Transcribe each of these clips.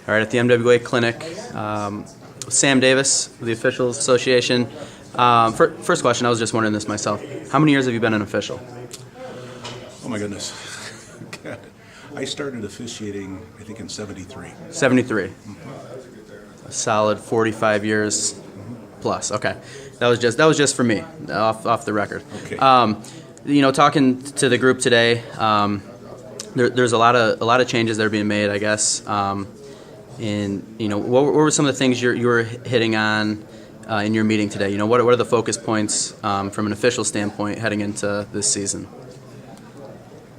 All right, at the MWA Clinic, Sam Davis, the Officials Association. First question, I was just wondering this myself. How many years have you been an official? Oh my goodness. God. I started officiating, I think, in 73. 73. A solid 45 years plus. Okay. That was just for me, off the record. Okay. Talking to the group today, there's a lot of changes that are being made, I guess. What were some of the things you were hitting on in your meeting today? What are the focus points from an official standpoint heading into this season?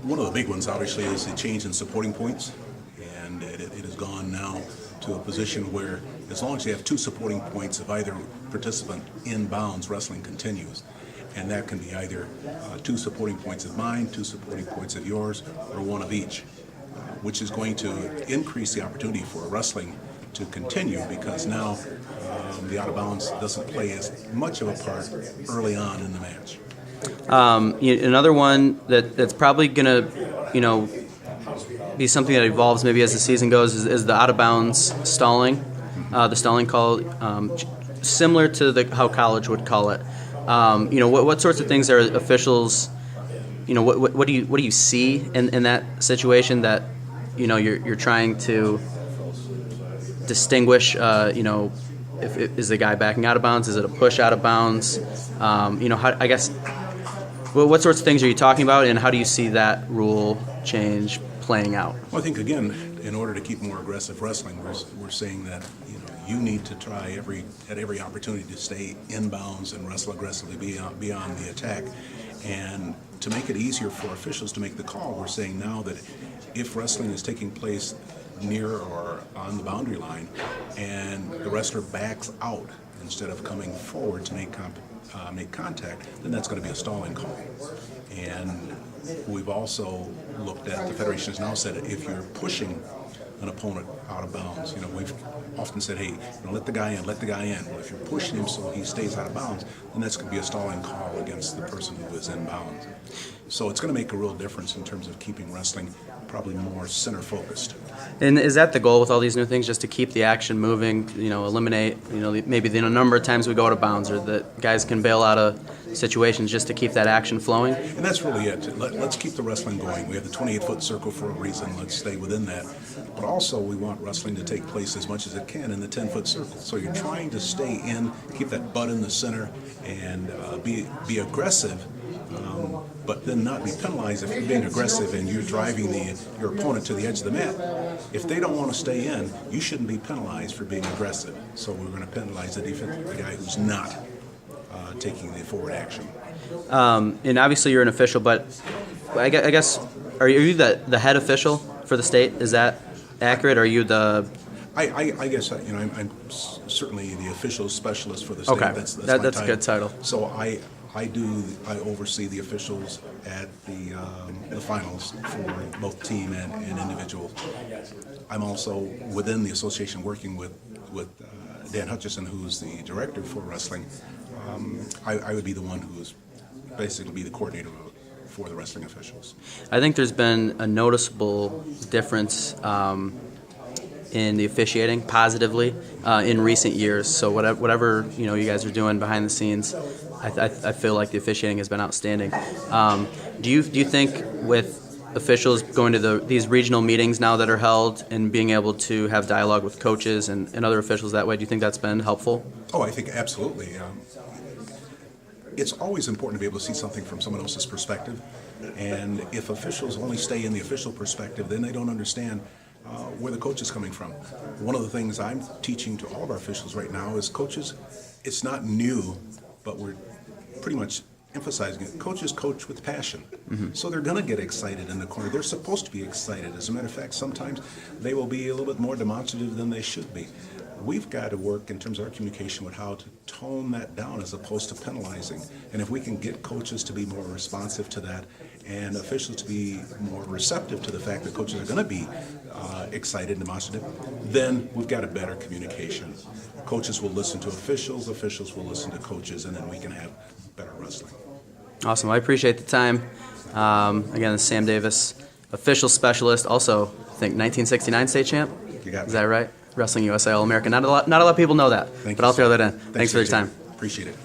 One of the big ones, obviously, is the change in supporting points, and it has gone now to a position where as long as you have 2 supporting points of either participant in bounds, wrestling continues. And that can be either 2 supporting points of mine, 2 supporting points of yours, or 1 of each, which is going to increase the opportunity for wrestling to continue, because now the out of bounds doesn't play as much of a part early on in the match. Another one that's probably going to, be something that evolves maybe as the season goes is the out of bounds stalling, the stalling call, similar to how college would call it. What sorts of things are officials? What do you see in that situation that you're trying to distinguish? Is the guy backing out of bounds? Is it a push out of bounds? I guess. What sorts of things are you talking about, and how do you see that rule change playing out? Well, I think, again, in order to keep more aggressive wrestling, we're saying that you need to try at every opportunity to stay in bounds and wrestle aggressively beyond the attack. And to make it easier for officials to make the call, we're saying now that if wrestling is taking place near or on the boundary line and the wrestler backs out instead of coming forward to make contact, then that's going to be a stalling call. And we've also looked at, the Federation has now said that if you're pushing an opponent out of bounds, we've often said, hey, let the guy in. Well, if you're pushing him so he stays out of bounds, then that's going to be a stalling call against the person who is in bounds. So it's going to make a real difference in terms of keeping wrestling probably more center focused. And is that the goal with all these new things, just to keep the action moving, eliminate, maybe the number of times we go out of bounds, or that guys can bail out of situations, just to keep that action flowing? And that's really it. Let's keep the wrestling going. We have the 28-foot circle for a reason. Let's stay within that. But also we want wrestling to take place as much as it can in the 10-foot circle. So you're trying to stay in, keep that butt in the center, and be aggressive, but then not be penalized if you're being aggressive and you're driving your opponent to the edge of the mat. If they don't want to stay in, you shouldn't be penalized for being aggressive. So we're going to penalize the guy who's not taking the forward action. And obviously you're an official, but I guess, are you the head official for the state? Is that accurate? Are you the... I guess I'm certainly the official specialist for the state. Okay, that's a good title. So I oversee the officials at the finals for both team and individual. I'm also within the association working with Dan Hutchison, who's the director for wrestling. I would be the one who is basically be the coordinator for the wrestling officials. I think there's been a noticeable difference in the officiating positively in recent years. So whatever you guys are doing behind the scenes, I feel like the officiating has been outstanding. Do you think with officials going to these regional meetings now that are held and being able to have dialogue with coaches and other officials that way, do you think that's been helpful? Oh, I think absolutely. It's always important to be able to see something from someone else's perspective. And if officials only stay in the official perspective, then they don't understand where the coach is coming from. One of the things I'm teaching to all of our officials right now is coaches, it's not new, but we're pretty much emphasizing it. Coaches coach with passion. Mm-hmm. So they're going to get excited in the corner. They're supposed to be excited. As a matter of fact, sometimes they will be a little bit more demonstrative than they should be. We've got to work in terms of our communication with how to tone that down as opposed to penalizing. And if we can get coaches to be more responsive to that and officials to be more receptive to the fact that coaches are going to be excited and demonstrative, then we've got a better communication. Coaches will listen to officials will listen to coaches, and then we can have better wrestling. Awesome. I appreciate the time. Again, this is Sam Davis, official specialist, also, I think, 1969 state champ. You got me. Is that right? Wrestling USA All American. Not a lot of people know that, Thank but you, I'll sir. throw that in. Thanks Thanks for your Jim. time. Appreciate it.